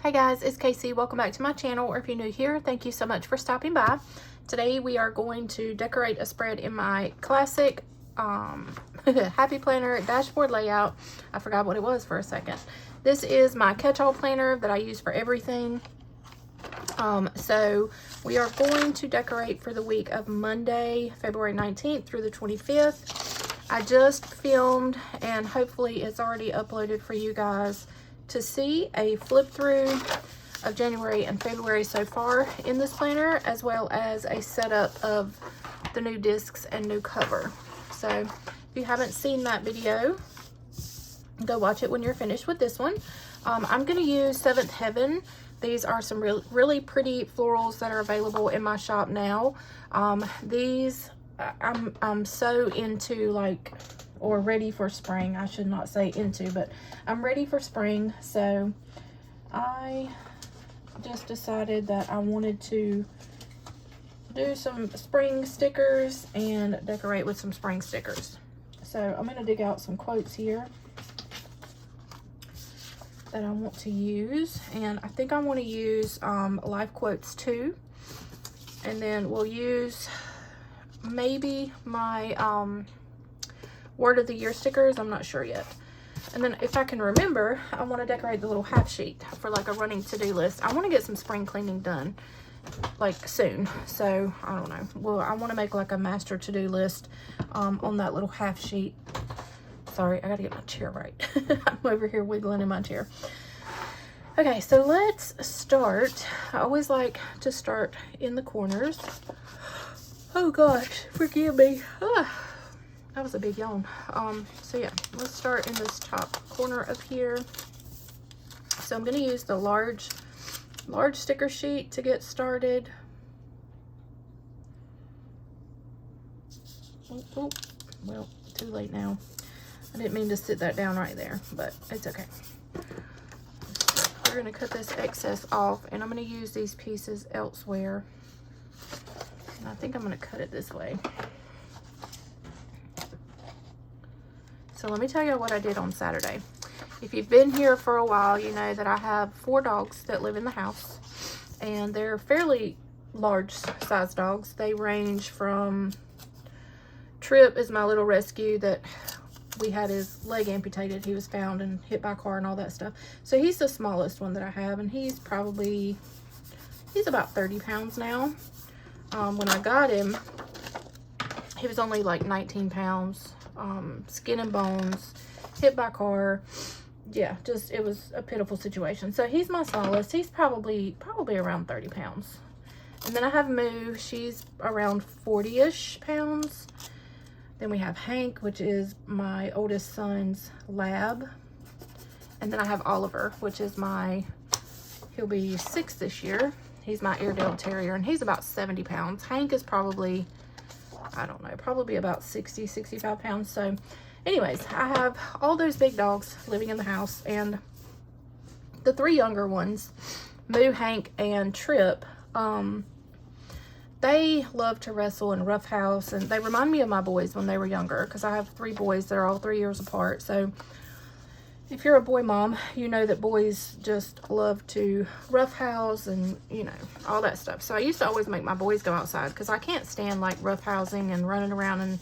Hey guys, it's Casey. Welcome back to my channel, or if you're new here, thank you so much for stopping by. Today we are going to decorate a spread in my classic Happy Planner dashboard layout. I forgot what it was for a second. This is my catch-all planner that I use for everything. So we are going to decorate for the week of Monday, February 19th through the 25th. I just filmed and hopefully it's already uploaded for you guys to see a flip through of January and February so far in this planner, as well as a setup of the new discs and new cover. So if you haven't seen that video, go watch it when you're finished with this one. I'm going to use Seventh Heaven. These are some really pretty florals that are available in my shop now. These I'm so into, like, or ready for spring. I should not say into, but I'm ready for spring. So I just decided that I wanted to do some spring stickers and decorate with some spring stickers. So I'm going to dig out some quotes here that I want to use, and I think I want to use life quotes too, and then we'll use maybe my word of the year stickers. I'm not sure yet. And then if I can remember, I want to decorate the little half sheet for like a running to-do list. I want to get some spring cleaning done like soon, so I don't know. Well, I want to make like a master to-do list on that little half sheet. Sorry, I gotta get my chair right. I'm over here wiggling in my chair. Okay, so let's start. I always like to start in the corners. Oh gosh, forgive me. That was a big yawn. So yeah, let's start in this top corner of here. So I'm gonna use the large sticker sheet to get started. Oh, well, too late now. I didn't mean to sit that down right there, but it's okay. We're gonna cut this excess off, and I'm gonna use these pieces elsewhere. And I think I'm gonna cut it this way. So let me tell you what I did on Saturday. If you've been here for a while, you know that I have 4 dogs that live in the house, and they're fairly large size dogs. They range from Trip is my little rescue that we had his leg amputated. He was found and hit by a car and all that stuff. So he's the smallest one that I have, and he's about 30 pounds now. When I got him, he was only like 19 pounds. Skin and bones, hit by a car. Yeah, just, it was a pitiful situation. So he's my smallest. He's probably around 30 pounds. And then I have Moo. She's around 40-ish pounds. Then we have Hank, which is my oldest son's lab. And then I have Oliver, which is he'll be 6 this year. He's my Airedale Terrier, and he's about 70 pounds. Hank is probably, I don't know, probably about 60, 65 pounds. So anyways, I have all those big dogs living in the house, and the 3 younger ones, Moo, Hank, and Trip, they love to wrestle and roughhouse, and they remind me of my boys when they were younger, because I have 3 boys that are all 3 years apart. So if you're a boy mom, you know that boys just love to roughhouse and, you know, all that stuff. So I used to always make my boys go outside, because I can't stand like roughhousing and running around and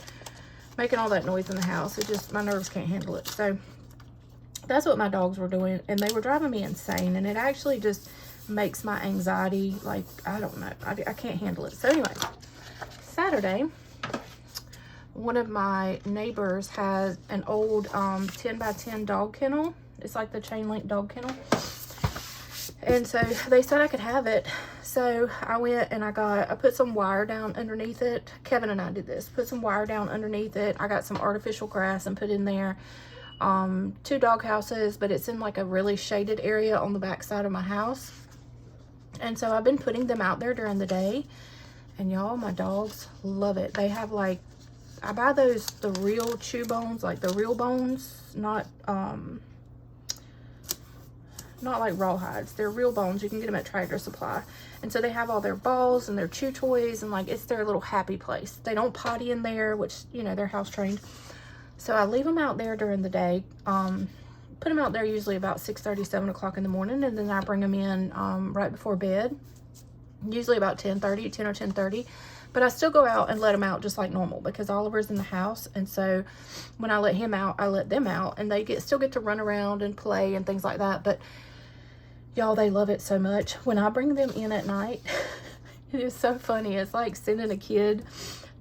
making all that noise in the house. It just, my nerves can't handle it. So that's what my dogs were doing, and they were driving me insane, and it actually just makes my anxiety, like, I don't know, I can't handle it. So anyway, Saturday, one of my neighbors has an old 10 by 10 dog kennel. It's like the chain link dog kennel, and so they said I could have it. So I went and I put some wire down underneath it. Kevin and I did this, put some wire down underneath it. I got some artificial grass and put in there 2 dog houses, but it's in like a really shaded area on the back side of my house. And so I've been putting them out there during the day, and y'all, my dogs love it. They have, like, I buy the real chew bones, like the real bones, not like rawhides. They're real bones. You can get them at Tractor Supply. And so they have all their balls and their chew toys, and like, it's their little happy place. They don't potty in there, which, you know, they're house trained. So I leave them out there during the day. put them out there usually about 6:30, 7 o'clock in the morning, and then I bring them in right before bed, usually about 10:30, 10 or 10:30. But I still go out and let them out just like normal because Oliver's in the house. And so when I let him out, I let them out, and they still get to run around and play and things like that. But y'all, they love it so much. When I bring them in at night, it is so funny. It's like sending a kid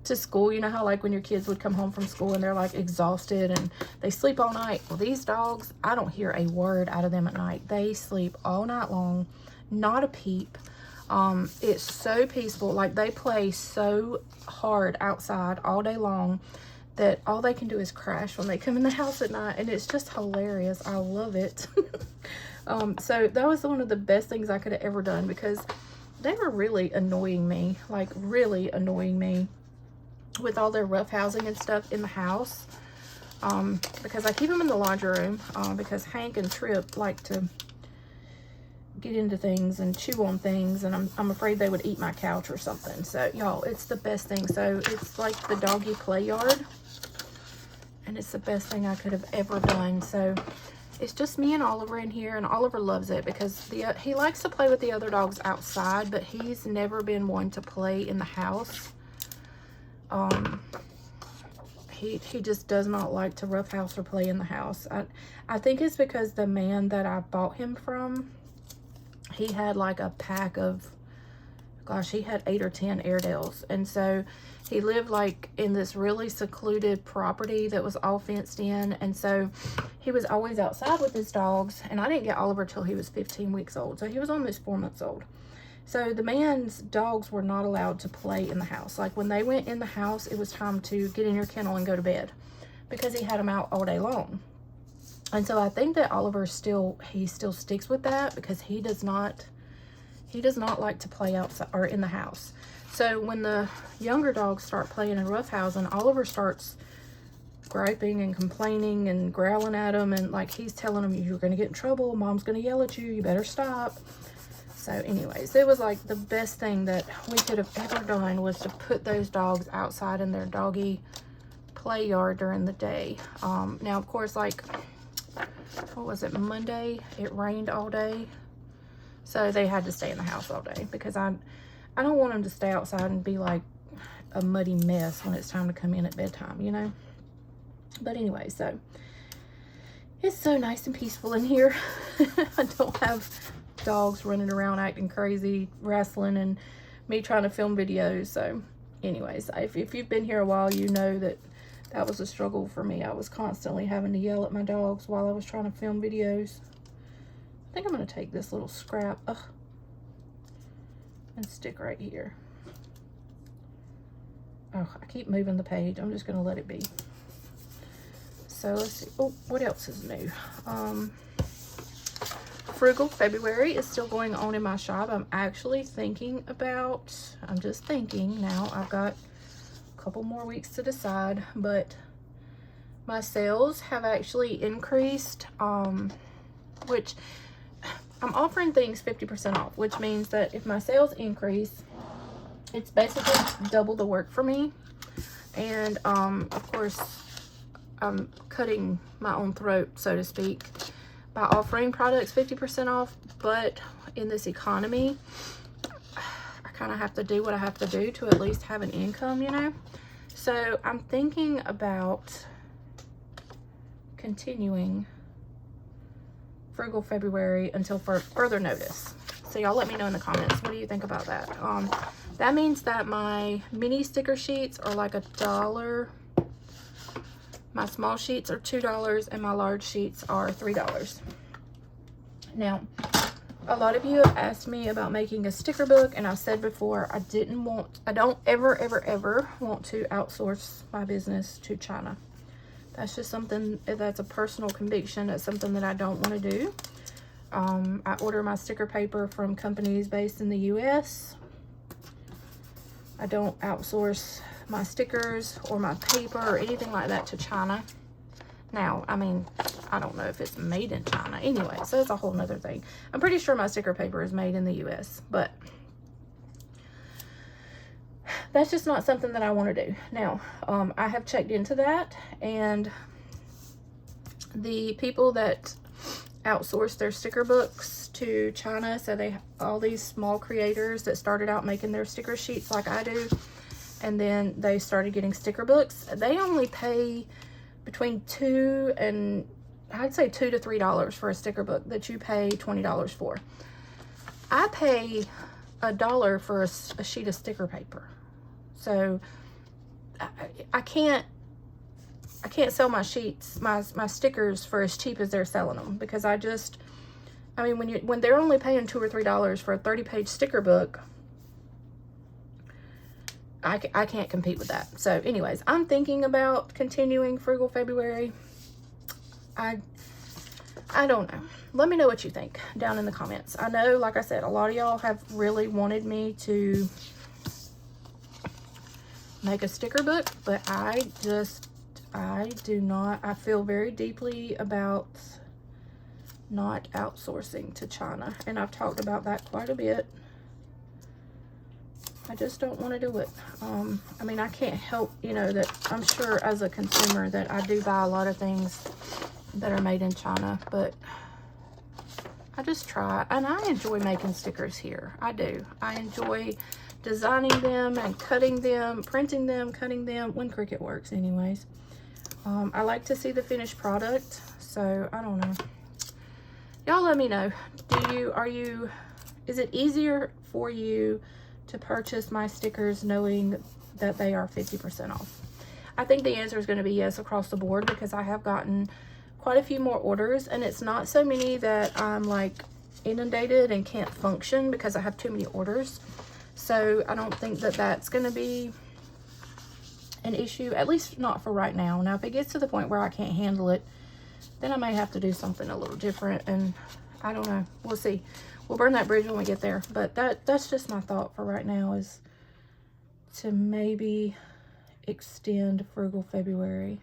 to school. You know how like when your kids would come home from school and they're like exhausted and they sleep all night? Well, these dogs, I don't hear a word out of them at night. They sleep all night long, not a peep. It's so peaceful. Like, they play so hard outside all day long that all they can do is crash when they come in the house at night, and it's just hilarious. I love it. So that was one of the best things I could have ever done, because they were really annoying me, like really annoying me with all their rough housing and stuff in the house. Because I keep them in the laundry room, because Hank and Trip like to get into things and chew on things, and I'm afraid they would eat my couch or something. So y'all, it's the best thing. So it's like the doggy play yard, and it's the best thing I could have ever done. So it's just me and Oliver in here, and Oliver loves it because he likes to play with the other dogs outside, but he's never been one to play in the house. He just does not like to roughhouse or play in the house. I think it's because the man that I bought him from, he had like a pack of, gosh, he had 8 or 10 Airedales. And so he lived like in this really secluded property that was all fenced in. And so he was always outside with his dogs. And I didn't get Oliver till he was 15 weeks old. So he was almost 4 months old. So the man's dogs were not allowed to play in the house. Like, when they went in the house, it was time to get in your kennel and go to bed, because he had them out all day long. And so I think that Oliver still sticks with that, because he does not like to play outside or in the house. So when the younger dogs start playing in roughhousing, Oliver starts griping and complaining and growling at them, and like he's telling them, you're going to get in trouble, mom's going to yell at you, you better stop. So anyways, it was like the best thing that we could have ever done, was to put those dogs outside in their doggy play yard during the day. Now of course, like, what was it, Monday, it rained all day, so they had to stay in the house all day, because I don't want them to stay outside and be like a muddy mess when it's time to come in at bedtime, you know. But anyway, so it's so nice and peaceful in here. I don't have dogs running around acting crazy, wrestling, and me trying to film videos. So anyways, if you've been here a while, you know that was a struggle for me. I was constantly having to yell at my dogs while I was trying to film videos. I think I'm going to take this little scrap and stick right here. Oh, I keep moving the page. I'm just going to let it be. So let's see. Oh, what else is new? Frugal February is still going on in my shop. I'm actually thinking about, I'm just thinking now, I've got a couple more weeks to decide, but my sales have actually increased, which I'm offering things 50% off, which means that if my sales increase, it's basically double the work for me. And of course, I'm cutting my own throat, so to speak, by offering products 50% off. But in this economy, I kind of have to do what I have to do to at least have an income, you know. So I'm thinking about continuing Frugal February until further notice. So y'all let me know in the comments, what do you think about that? That means that my mini sticker sheets are like $1. My small sheets are $2, and my large sheets are $3. Now, a lot of you have asked me about making a sticker book, and I've said before, I don't ever want to outsource my business to China. That's just something, that's a personal conviction. That's something that I don't want to do. I order my sticker paper from companies based in the US. I don't outsource my stickers or my paper or anything like that to China. Now, I mean, I don't know if it's made in China. Anyway, so that's a whole nother thing. I'm pretty sure my sticker paper is made in the US, but that's just not something that I want to do. Now, I have checked into that, and the people that outsourced their sticker books to China. So they, all these small creators that started out making their sticker sheets like I do, and then they started getting sticker books. They only pay between $2 and I'd say $2 to $3 for a sticker book that you pay $20 for. I pay $1 for a sheet of sticker paper. So I can't sell my sheets, my stickers for as cheap as they're selling them, because I mean, when they're only paying $2 or $3 for a 30-page sticker book, I can't compete with that. So anyways, I'm thinking about continuing Frugal February. I don't know. Let me know what you think down in the comments. I know, like I said, a lot of y'all have really wanted me to make a sticker book, but I do not. I feel very deeply about not outsourcing to China, and I've talked about that quite a bit. I just don't want to do it. I mean, I can't help, you know, that I'm sure as a consumer that I do buy a lot of things that are made in China, but I just try, and I enjoy making stickers here. I do. I enjoy designing them and cutting them, printing them, cutting them, when Cricut works anyways. I like to see the finished product, so I don't know. Y'all let me know. Is it easier for you to purchase my stickers knowing that they are 50% off? I think the answer is going to be yes across the board, because I have gotten quite a few more orders, and it's not so many that I'm like inundated and can't function because I have too many orders. So I don't think that that's going to be an issue, at least not for right now. Now, if it gets to the point where I can't handle it, then I may have to do something a little different, and I don't know. We'll see. We'll burn that bridge when we get there. But that's just my thought for right now, is to maybe extend Frugal February.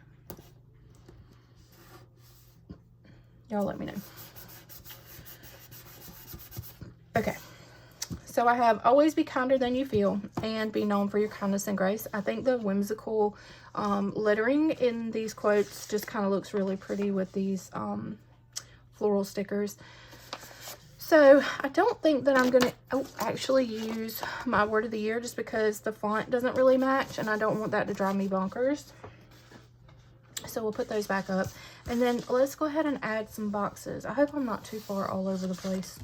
Y'all let me know. Okay. So I have always be kinder than you feel and be known for your kindness and grace. I think the whimsical lettering in these quotes just kind of looks really pretty with these floral stickers. So I don't think that I'm going to actually use my word of the year, just because the font doesn't really match and I don't want that to drive me bonkers. So we'll put those back up. And then let's go ahead and add some boxes. I hope I'm not too far all over the place.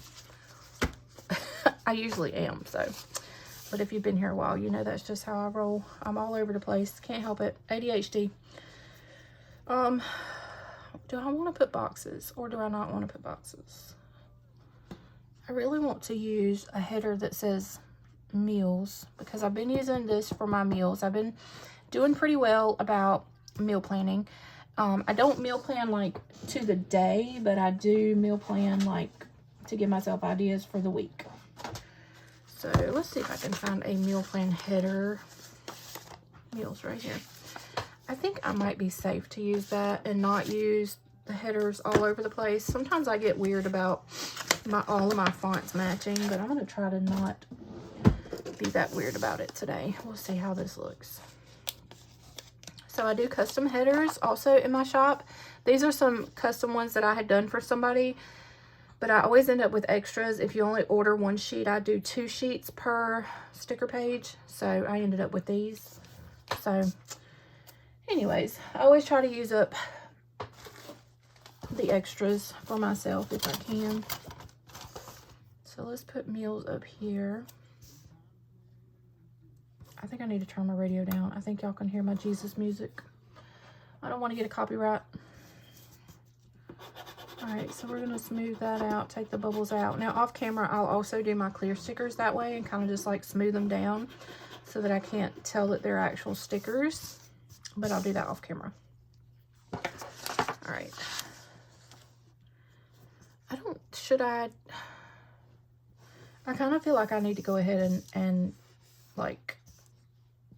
I usually am, so. But if you've been here a while, you know that's just how I roll. I'm all over the place. Can't help it. ADHD. Do I want to put boxes or do I not want to put boxes? I really want to use a header that says meals, because I've been using this for my meals. I've been doing pretty well about meal planning. I don't meal plan like to the day, but I do meal plan like to give myself ideas for the week. So let's see if I can find a meal plan header. Meals right here. I think I might be safe to use that and not use the headers all over the place. Sometimes I get weird about all of my fonts matching, but I'm going to try to not be that weird about it today. We'll see how this looks. So I do custom headers also in my shop. These are some custom ones that I had done for somebody, but I always end up with extras. If you only order one sheet, I do 2 sheets per sticker page. So I ended up with these. So anyways, I always try to use up the extras for myself if I can. So let's put meals up here. I think I need to turn my radio down. I think y'all can hear my Jesus music. I don't want to get a copyright. Alright, so we're going to smooth that out, take the bubbles out. Now off camera, I'll also do my clear stickers that way and kind of just like smooth them down so that I can't tell that they're actual stickers. But I'll do that off camera. Alright. I kind of feel like I need to go ahead and like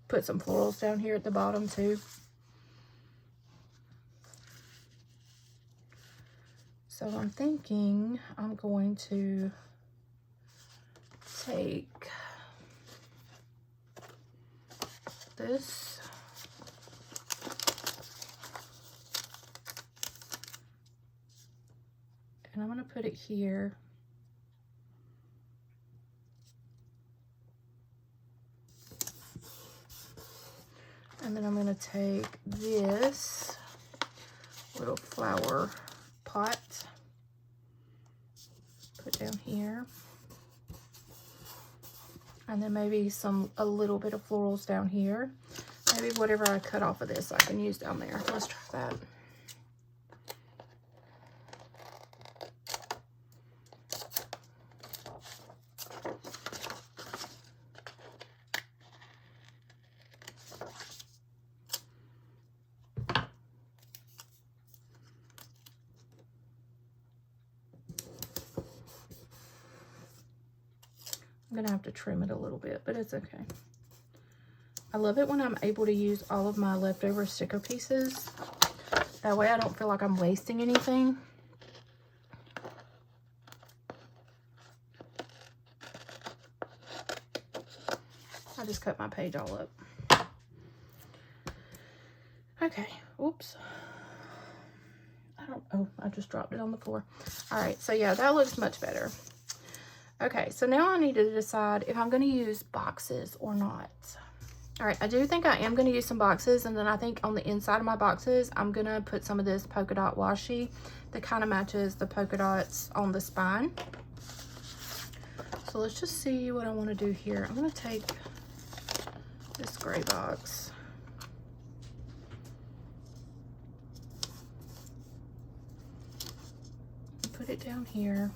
put some florals down here at the bottom too. So I'm thinking I'm going to take this and I'm going to put it here. And then I'm going to take this little flower pot, put down here. And then maybe a little bit of florals down here. Maybe whatever I cut off of this I can use down there. Let's try that. I'm gonna have to trim it a little bit, but it's okay. I love it when I'm able to use all of my leftover sticker pieces. That way I don't feel like I'm wasting anything. I just cut my page all up. Okay, oops. I just dropped it on the floor. All right, so yeah, that looks much better. Okay, so now I need to decide if I'm going to use boxes or not. All right, I do think I am going to use some boxes, and then I think on the inside of my boxes, I'm going to put some of this polka dot washi that kind of matches the polka dots on the spine. So let's just see what I want to do here. I'm going to take this gray box. Put it down here.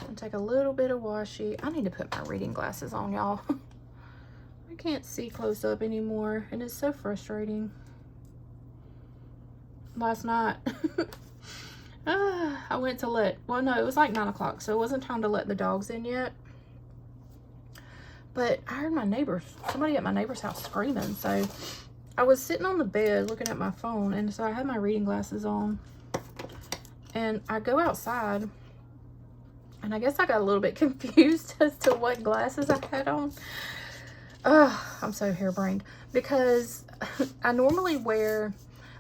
And take a little bit of washi. I need to put my reading glasses on, y'all. I can't see close up anymore, and it's so frustrating. Last night, I went to well, no, it was like 9 o'clock, so it wasn't time to let the dogs in yet. But I heard somebody at my neighbor's house screaming, so I was sitting on the bed looking at my phone, and so I had my reading glasses on, and I go outside. And I guess I got a little bit confused as to what glasses I had on. I'm so harebrained because I normally wear,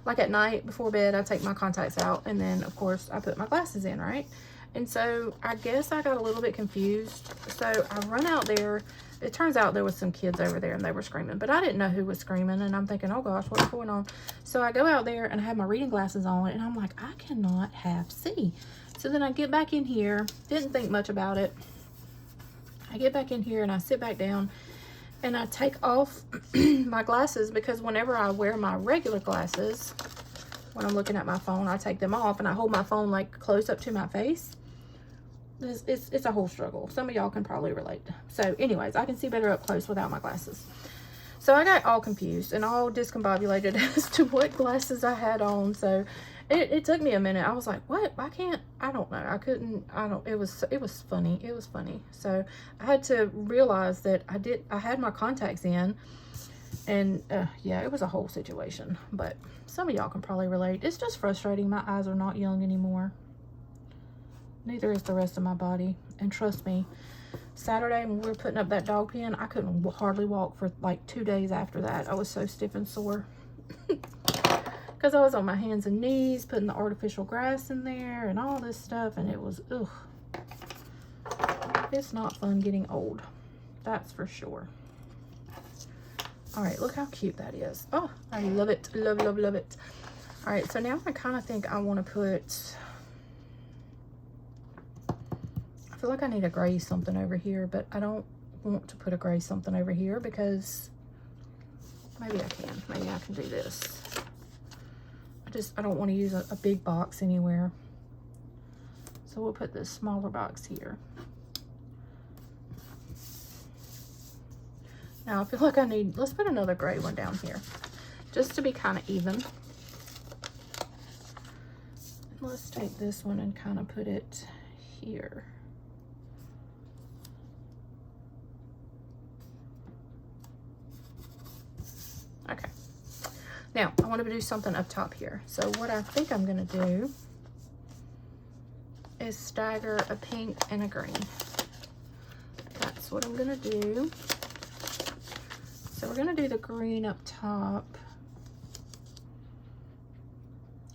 like at night before bed, I take my contacts out and then of course I put my glasses in, right? And so I guess I got a little bit confused. So I run out there. It turns out there was some kids over there and they were screaming, but I didn't know who was screaming, and I'm thinking, oh gosh, what's going on? So I go out there and I have my reading glasses on, and I'm like, I cannot half see. So then I get back in here, didn't think much about it. I get back in here and I sit back down and I take off my glasses, because whenever I wear my regular glasses, when I'm looking at my phone, I take them off and I hold my phone like close up to my face. It's a whole struggle. Some of y'all can probably relate. So anyways, I can see better up close without my glasses. So I got all confused and all discombobulated as to what glasses I had on. So it took me a minute. I was like, what? I don't know. It was funny. It was funny. So I had to realize that I had my contacts in, and yeah, it was a whole situation. But some of y'all can probably relate. It's just frustrating. My eyes are not young anymore. Neither is the rest of my body. And trust me, Saturday when we were putting up that dog pen, I couldn't hardly walk for like 2 days after that. I was so stiff and sore. Because I was on my hands and knees putting the artificial grass in there and all this stuff, and it was, ugh. It's not fun getting old. That's for sure. All right, look how cute that is. Oh, I love it. Love, love, love it. All right, so now I kind of think I want to put... I feel like I need a gray something over here, but I don't want to put a gray something over here because maybe I can. Maybe I can do this. I don't want to use a big box anywhere. So we'll put this smaller box here. Now I feel like let's put another gray one down here just to be kind of even. And let's take this one and kind of put it here. Okay. Now, I want to do something up top here. So what I think I'm going to do is stagger a pink and a green. That's what I'm going to do. So we're going to do the green up top.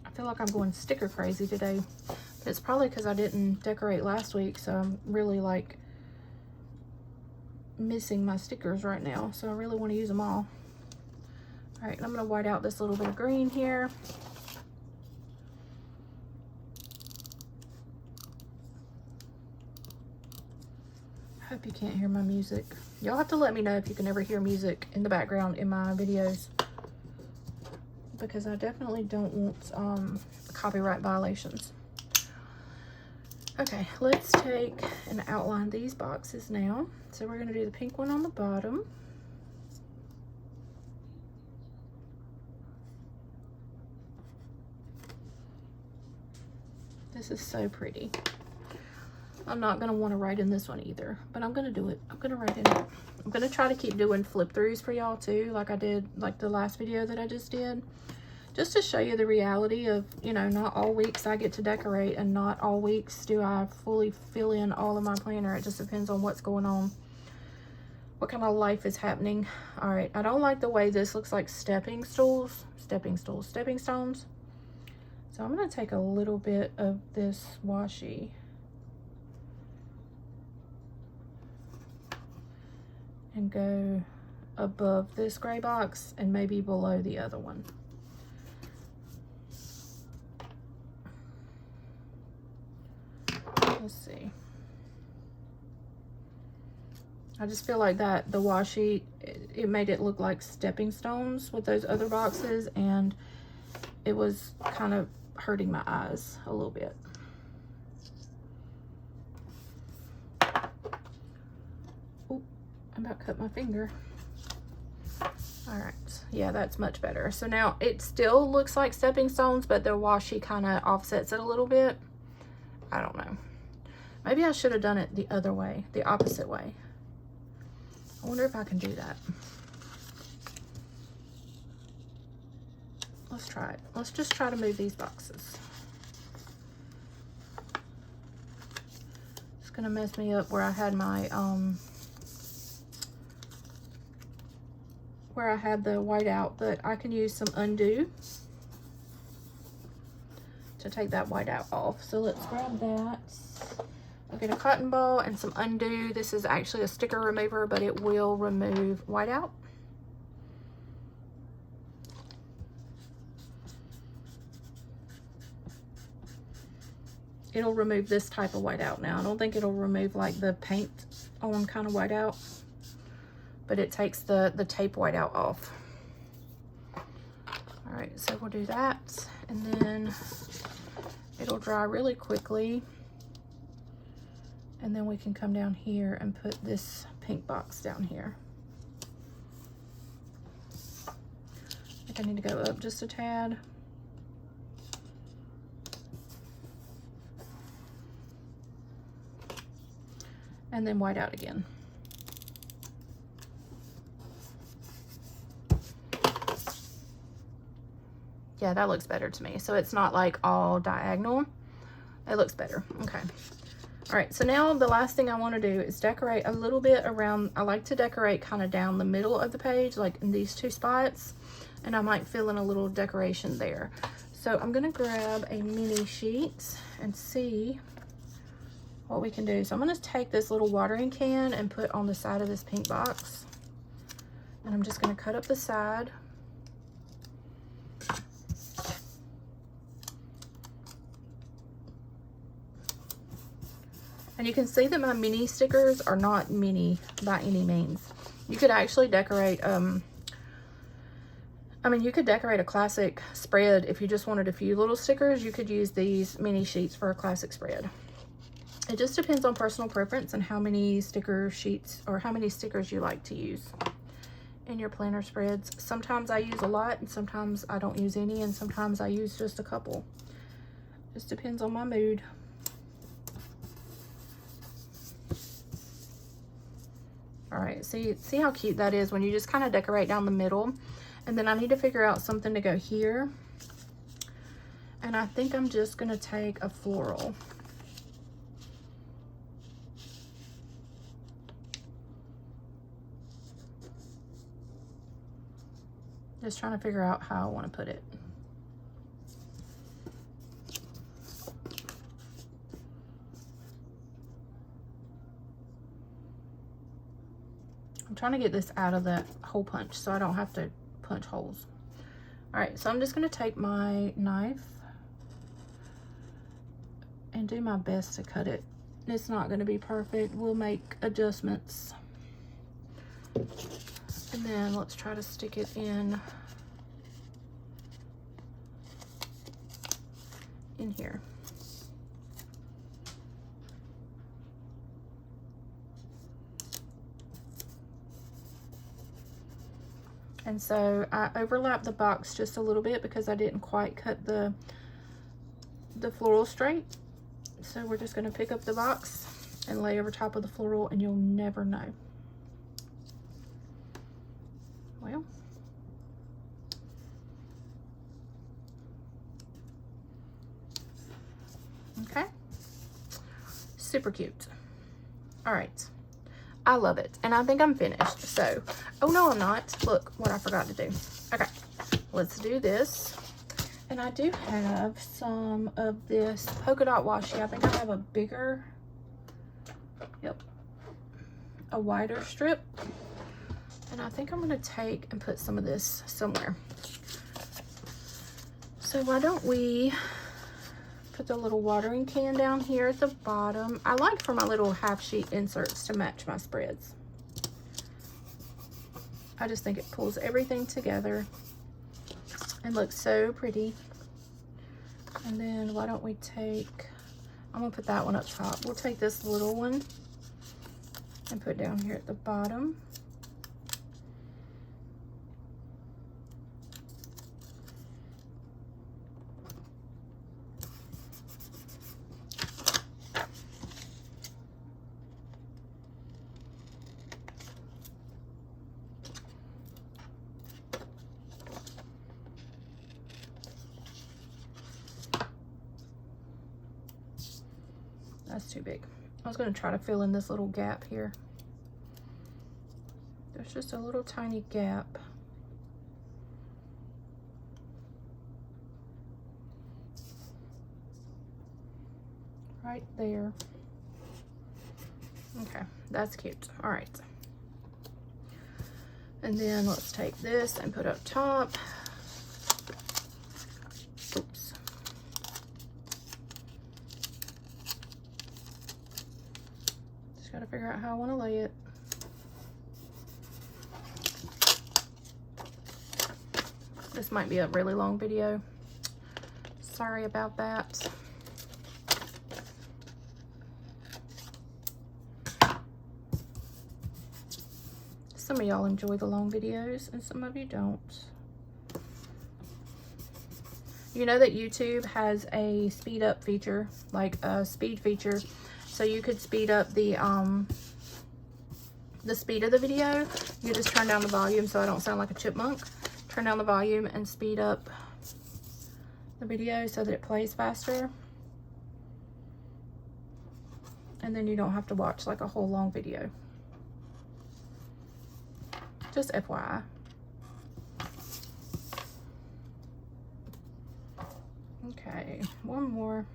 I feel like I'm going sticker crazy today. It's probably because I didn't decorate last week, so I'm really like missing my stickers right now. So I really want to use them all. All right, and I'm going to white out this little bit of green here. I hope you can't hear my music. Y'all have to let me know if you can ever hear music in the background in my videos, because I definitely don't want copyright violations. Okay, let's take and outline these boxes now. So we're going to do the pink one on the bottom. This is so pretty. I'm not going to want to write in this one either, but I'm going to do it. I'm going to write in it. I'm going to try to keep doing flip throughs for y'all too, like I did like the last video that I just did. Just to show you the reality of, you know, not all weeks I get to decorate, and not all weeks do I fully fill in all of my planner. It just depends on what's going on, what kind of life is happening. All right, I don't like the way this looks like stepping stones. So I'm going to take a little bit of this washi and go above this gray box and maybe below the other one. Let's see. I just feel like that the washi, it made it look like stepping stones with those other boxes, and it was kind of hurting my eyes a little bit. Oh, I about cut my finger. All right, yeah, that's much better. So now it still looks like stepping stones, but the washi kind of offsets it a little bit. I don't know. Maybe I should have done it the other way, the opposite way. I wonder if I can do that. Let's try it. Let's just try to move these boxes. It's gonna mess me up where I had my, where I had the white out, but I can use some undo to take that white out off. So let's grab that. I'll get a cotton ball and some undo. This is actually a sticker remover, but it will remove whiteout. It'll remove this type of whiteout now. I don't think it'll remove like the paint on kind of whiteout, but it takes the tape whiteout off. All right, so we'll do that, and then it'll dry really quickly. And then we can come down here and put this pink box down here. I think I need to go up just a tad. And then white out again. Yeah, that looks better to me. So it's not like all diagonal. It looks better. Okay. All right, so now the last thing I want to do is decorate a little bit around. I like to decorate kind of down the middle of the page, like in these two spots, and I might fill in a little decoration there. So I'm going to grab a mini sheet and see what we can do. So I'm going to take this little watering can and put on the side of this pink box, and I'm just going to cut up the side. And you can see that my mini stickers are not mini by any means. You could actually decorate, I mean, you could decorate a classic spread. If you just wanted a few little stickers, you could use these mini sheets for a classic spread. It just depends on personal preference and how many sticker sheets or how many stickers you like to use in your planner spreads. Sometimes I use a lot, and sometimes I don't use any, and sometimes I use just a couple. Just depends on my mood. All right, see how cute that is when you just kind of decorate down the middle. And then I need to figure out something to go here. And I think I'm just gonna take a floral. Just trying to figure out how I want to put it. I'm trying to get this out of that hole punch so I don't have to punch holes. All right, so I'm just going to take my knife and do my best to cut it. It's not going to be perfect. We'll make adjustments. And then let's try to stick it in here. And so I overlapped the box just a little bit because I didn't quite cut the floral straight. So we're just going to pick up the box and lay over top of the floral, and you'll never know. Well, okay, super cute. All right, I love it, and I think I'm finished. So, oh no, I'm not. Look what I forgot to do. Okay, let's do this. And I do have some of this polka dot washi. I think I have a bigger, yep, a wider strip. And I think I'm gonna take and put some of this somewhere. So why don't we put the little watering can down here at the bottom. I like for my little half sheet inserts to match my spreads. I just think it pulls everything together and looks so pretty. And then why don't we take, I'm gonna put that one up top. We'll take this little one and put it down here at the bottom. That's too big. I was going to try to fill in this little gap here. There's just a little tiny gap. Right there. Okay, that's cute. All right. And then let's take this and put up top. Oops. Got to figure out how I want to lay it. This might be a really long video. Sorry about that. Some of y'all enjoy the long videos and some of you don't. You know that YouTube has a speed up feature, like a speed feature. So you could speed up the speed of the video. You just turn down the volume so I don't sound like a chipmunk. Turn down the volume and speed up the video so that it plays faster. And then you don't have to watch like a whole long video. Just FYI. Okay, one more.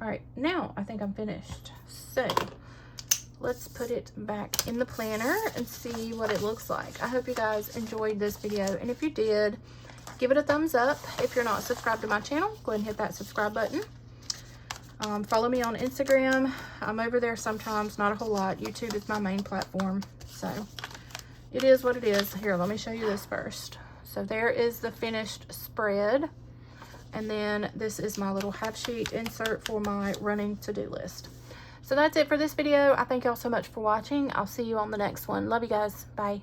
All right, now I think I'm finished. So let's put it back in the planner and see what it looks like. I hope you guys enjoyed this video. And if you did, give it a thumbs up. If you're not subscribed to my channel, go ahead and hit that subscribe button. Follow me on Instagram. I'm over there sometimes, not a whole lot. YouTube is my main platform. So it is what it is. Here, let me show you this first. So there is the finished spread. And then this is my little half sheet insert for my running to-do list. So that's it for this video. I thank y'all so much for watching. I'll see you on the next one. Love you guys. Bye.